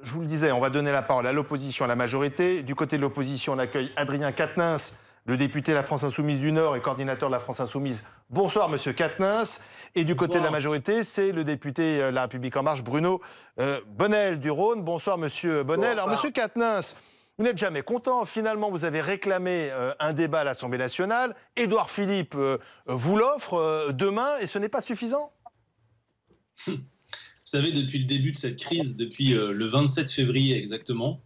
je vous le disais, on va donner la parole à l'opposition, à la majorité. Du côté de l'opposition, on accueille Adrien Quatennens, le député de la France Insoumise du Nord et coordinateur de la France Insoumise. Bonsoir, monsieur Quatennens. Et du côté de la majorité, c'est le député de La République En Marche, Bruno Bonnell du Rhône. Bonsoir, monsieur Bonnell. Bonsoir. Alors, monsieur Quatennens, vous n'êtes jamais content. Finalement, vous avez réclamé un débat à l'Assemblée nationale. Édouard Philippe vous l'offre demain et ce n'est pas suffisant? Vous savez, depuis le début de cette crise, depuis le 27 février exactement,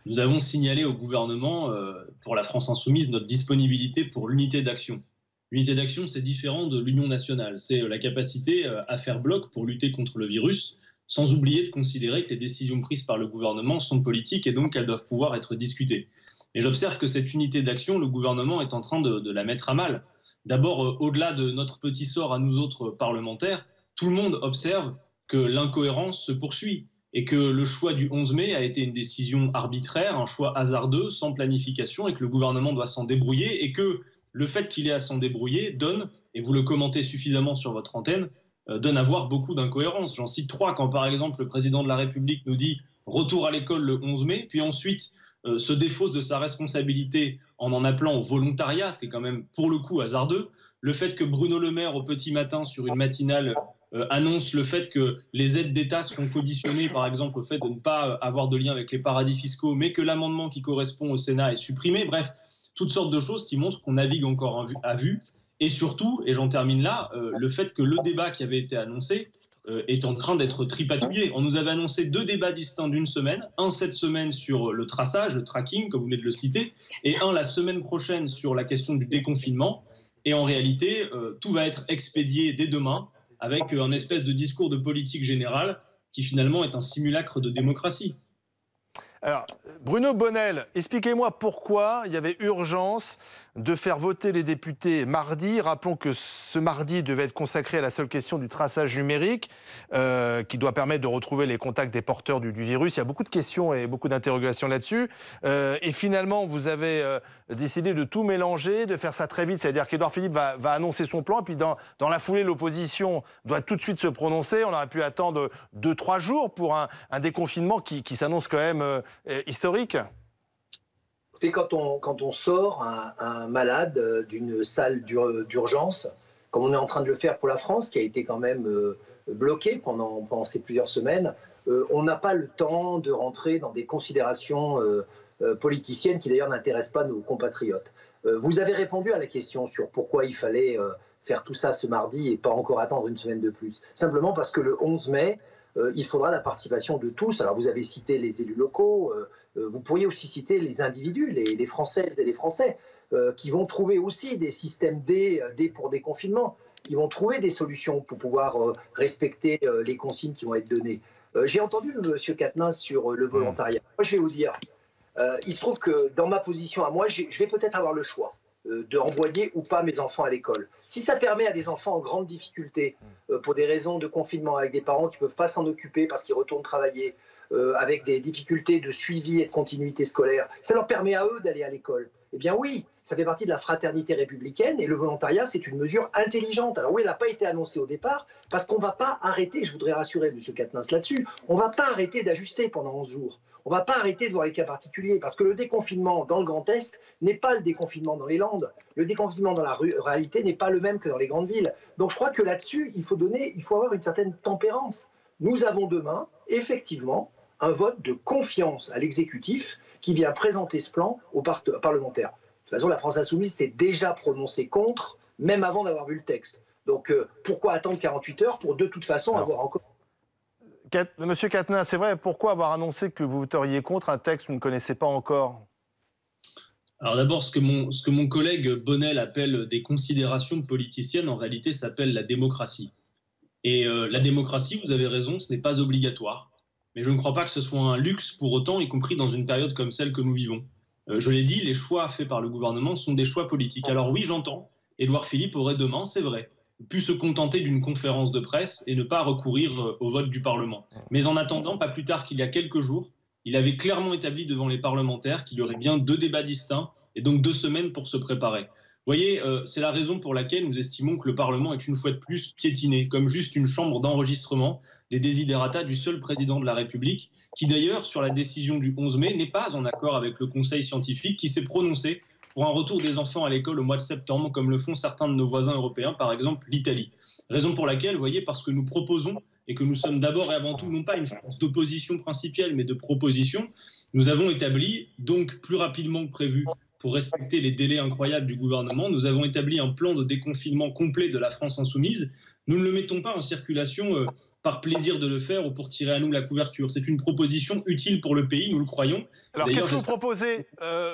nous avons signalé au gouvernement, pour la France Insoumise, notre disponibilité pour l'unité d'action. L'unité d'action, c'est différent de l'union nationale. C'est la capacité à faire bloc pour lutter contre le virus, sans oublier de considérer que les décisions prises par le gouvernement sont politiques et donc qu'elles doivent pouvoir être discutées. Et j'observe que cette unité d'action, le gouvernement est en train de la mettre à mal. D'abord, au-delà de notre petit sort à nous autres parlementaires, tout le monde observe que l'incohérence se poursuit et que le choix du 11 mai a été une décision arbitraire, un choix hasardeux, sans planification, et que le gouvernement doit s'en débrouiller, et que le fait qu'il ait à s'en débrouiller donne, et vous le commentez suffisamment sur votre antenne, donne à voir beaucoup d'incohérences. J'en cite 3, quand par exemple le président de la République nous dit « retour à l'école le 11 mai », puis ensuite se défausse de sa responsabilité en appelant au volontariat, ce qui est quand même pour le coup hasardeux. Le fait que Bruno Le Maire, au petit matin, sur une matinale, annonce le fait que les aides d'État seront conditionnées, par exemple, au fait de ne pas avoir de lien avec les paradis fiscaux, mais que l'amendement qui correspond au Sénat est supprimé. Bref, toutes sortes de choses qui montrent qu'on navigue encore à vue. Et surtout, et j'en termine là, le fait que le débat qui avait été annoncé est en train d'être tripatouillé. On nous avait annoncé 2 débats distincts d'une semaine, un cette semaine sur le traçage, le tracking, comme vous venez de le citer, et un la semaine prochaine sur la question du déconfinement. Et en réalité, tout va être expédié dès demain avec un espèce de discours de politique générale qui finalement est un simulacre de démocratie. Alors, Bruno Bonnell, expliquez-moi pourquoi il y avait urgence de faire voter les députés mardi. Rappelons que ce mardi devait être consacré à la seule question du traçage numérique, qui doit permettre de retrouver les contacts des porteurs du virus. Il y a beaucoup de questions et beaucoup d'interrogations là-dessus. Et finalement, vous avez décidé de tout mélanger, de faire ça très vite. C'est-à-dire qu'Édouard Philippe va annoncer son plan, et puis dans la foulée, l'opposition doit tout de suite se prononcer. On aurait pu attendre 2-3 jours pour un déconfinement qui s'annonce quand même historique. Et quand on sort un malade d'une salle d'urgence, comme on est en train de le faire pour la France, qui a été quand même bloquée pendant ces plusieurs semaines, on n'a pas le temps de rentrer dans des considérations politiciennes qui d'ailleurs n'intéressent pas nos compatriotes. Vous avez répondu à la question sur pourquoi il fallait faire tout ça ce mardi et pas encore attendre une semaine de plus. Simplement parce que le 11 mai, il faudra la participation de tous. Alors vous avez cité les élus locaux, vous pourriez aussi citer les individus, les Françaises et les Français, qui vont trouver aussi des systèmes D pour déconfinement, qui vont trouver des solutions pour pouvoir respecter les consignes qui vont être données. J'ai entendu M. Quatennens sur le volontariat. Moi, je vais vous dire, il se trouve que dans ma position à moi, je vais peut-être avoir le choix de renvoyer ou pas mes enfants à l'école. Si ça permet à des enfants en grande difficulté, pour des raisons de confinement, avec des parents qui ne peuvent pas s'en occuper parce qu'ils retournent travailler, avec des difficultés de suivi et de continuité scolaire, ça leur permet à eux d'aller à l'école. Eh bien oui, ça fait partie de la fraternité républicaine et le volontariat, c'est une mesure intelligente. Alors oui, elle n'a pas été annoncée au départ parce qu'on ne va pas arrêter, je voudrais rassurer M. Quatennens là-dessus, on ne va pas arrêter d'ajuster pendant 11 jours. On ne va pas arrêter de voir les cas particuliers parce que le déconfinement dans le Grand Est n'est pas le déconfinement dans les Landes. Le déconfinement dans la réalité n'est pas le même que dans les grandes villes. Donc je crois que là-dessus, il faut avoir une certaine tempérance. Nous avons demain, effectivement, un vote de confiance à l'exécutif qui vient présenter ce plan aux parlementaires. De toute façon, la France Insoumise s'est déjà prononcée contre, même avant d'avoir vu le texte. Donc pourquoi attendre 48 heures pour de toute façon avoir encore... Monsieur Quatennens, c'est vrai, pourquoi avoir annoncé que vous voteriez contre un texte que vous ne connaissez pas encore? Alors d'abord, ce que mon collègue Bonnell appelle des considérations politiciennes, en réalité, s'appelle la démocratie. Et la démocratie, vous avez raison, ce n'est pas obligatoire. Mais je ne crois pas que ce soit un luxe pour autant, y compris dans une période comme celle que nous vivons. Je l'ai dit, les choix faits par le gouvernement sont des choix politiques. Alors oui, j'entends, Édouard Philippe aurait demain, c'est vrai, pu se contenter d'une conférence de presse et ne pas recourir au vote du Parlement. Mais en attendant, pas plus tard qu'il y a quelques jours, il avait clairement établi devant les parlementaires qu'il y aurait bien 2 débats distincts et donc 2 semaines pour se préparer. voyez, c'est la raison pour laquelle nous estimons que le Parlement est une fois de plus piétiné, comme juste une chambre d'enregistrement des desiderata du seul président de la République, qui d'ailleurs, sur la décision du 11 mai, n'est pas en accord avec le Conseil scientifique qui s'est prononcé pour un retour des enfants à l'école au mois de septembre, comme le font certains de nos voisins européens, par exemple l'Italie. Raison pour laquelle, vous voyez, parce que nous proposons, et que nous sommes d'abord et avant tout, non pas une force d'opposition principielle, mais de proposition, nous avons établi, donc plus rapidement que prévu, pour respecter les délais incroyables du gouvernement, nous avons établi un plan de déconfinement complet de la France insoumise. Nous ne le mettons pas en circulation par plaisir de le faire ou pour tirer à nous la couverture. C'est une proposition utile pour le pays, nous le croyons. Alors qu'est-ce que vous proposez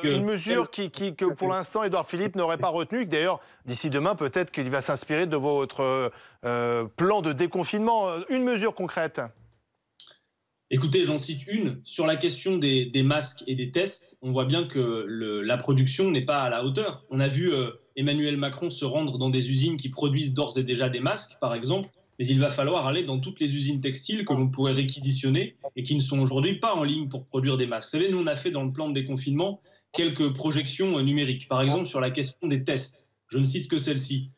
une mesure que pour l'instant Édouard Philippe n'aurait pas retenue, que d'ailleurs d'ici demain peut-être qu'il va s'inspirer de votre plan de déconfinement. Une mesure concrète. Écoutez, j'en cite une. Sur la question des masques et des tests, on voit bien que la production n'est pas à la hauteur. On a vu Emmanuel Macron se rendre dans des usines qui produisent d'ores et déjà des masques, par exemple, mais il va falloir aller dans toutes les usines textiles que l'on pourrait réquisitionner et qui ne sont aujourd'hui pas en ligne pour produire des masques. Vous savez, nous, on a fait dans le plan de déconfinement quelques projections numériques. Par exemple, sur la question des tests, je ne cite que celle-ci.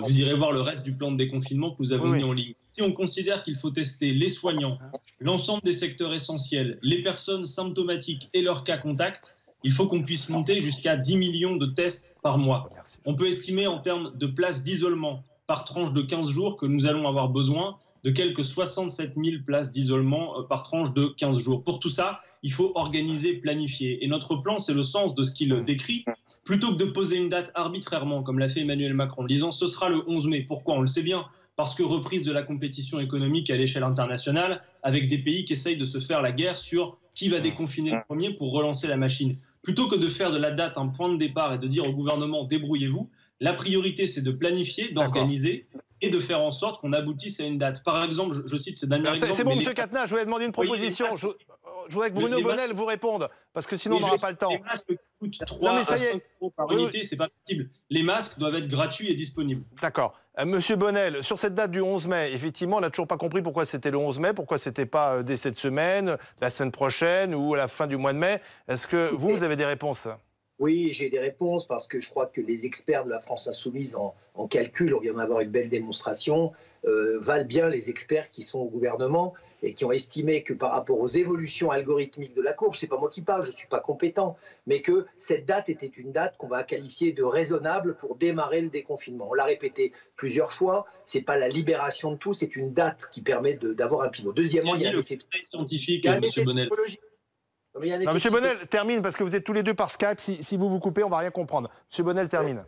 Vous irez voir le reste du plan de déconfinement que nous avons mis en ligne. Si on considère qu'il faut tester les soignants, l'ensemble des secteurs essentiels, les personnes symptomatiques et leurs cas contacts, il faut qu'on puisse monter jusqu'à 10 millions de tests par mois. On peut estimer en termes de places d'isolement par tranche de 15 jours que nous allons avoir besoin de quelques 67 000 places d'isolement par tranche de 15 jours. Pour tout ça, il faut organiser, planifier. Et notre plan, c'est le sens de ce qu'il décrit. Plutôt que de poser une date arbitrairement, comme l'a fait Emmanuel Macron, en disant ce sera le 11 mai. Pourquoi? On le sait bien. Parce que reprise de la compétition économique à l'échelle internationale, avec des pays qui essayent de se faire la guerre sur qui va déconfiner le premier pour relancer la machine. Plutôt que de faire de la date un point de départ et de dire au gouvernement débrouillez-vous, la priorité c'est de planifier, d'organiser et de faire en sorte qu'on aboutisse à une date. Par exemple, je cite ce dernier exemple. C'est bon, M. Catenat, je voulais demander une proposition. Je voudrais que Bruno Bonnell vous réponde, parce que sinon on n'aura pas le temps. Les masques coûtent 3 à 5 euros par unité, c'est pas possible. Les masques doivent être gratuits et disponibles. D'accord. Monsieur Bonnell, sur cette date du 11 mai, effectivement, on n'a toujours pas compris pourquoi c'était le 11 mai, pourquoi c'était pas dès cette semaine, la semaine prochaine ou à la fin du mois de mai. Est-ce que vous avez des réponses ? Oui, j'ai des réponses parce que je crois que les experts de la France insoumise en calcul, on vient d'avoir une belle démonstration, valent bien les experts qui sont au gouvernement et qui ont estimé que par rapport aux évolutions algorithmiques de la courbe, c'est pas moi qui parle, je ne suis pas compétent, mais que cette date était une date qu'on va qualifier de raisonnable pour démarrer le déconfinement. On l'a répété plusieurs fois, c'est pas la libération de tout, c'est une date qui permet d'avoir un pivot. Deuxièmement, il y a un effet scientifique, M. Bonnell. Non, Monsieur Bonnell, termine, parce que vous êtes tous les deux par Skype. Si vous vous coupez, on ne va rien comprendre. Monsieur Bonnell, termine.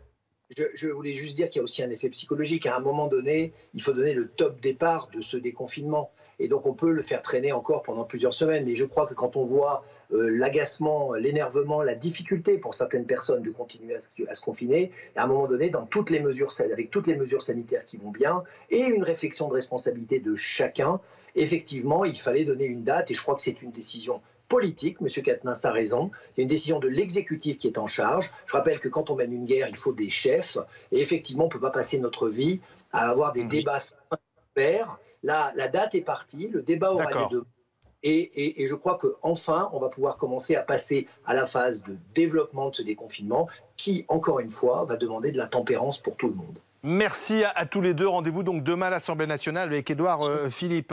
Je voulais juste dire qu'il y a aussi un effet psychologique. À un moment donné, il faut donner le top départ de ce déconfinement. Et donc, on peut le faire traîner encore pendant plusieurs semaines. Mais je crois que quand on voit l'agacement, l'énervement, la difficulté pour certaines personnes de continuer à se confiner, à un moment donné, avec toutes les mesures sanitaires qui vont bien, et une réflexion de responsabilité de chacun, effectivement, il fallait donner une date. Et je crois que c'est une décision politique, M. Quatennens a raison, il y a une décision de l'exécutif qui est en charge. Je rappelle que quand on mène une guerre, il faut des chefs, et effectivement, on ne peut pas passer notre vie à avoir des débats sans père. Là, la date est partie, le débat aura lieu demain, et je crois qu'enfin, on va pouvoir commencer à passer à la phase de développement de ce déconfinement, qui, encore une fois, va demander de la tempérance pour tout le monde. Merci à tous les deux. Rendez-vous donc demain à l'Assemblée nationale avec Édouard Philippe.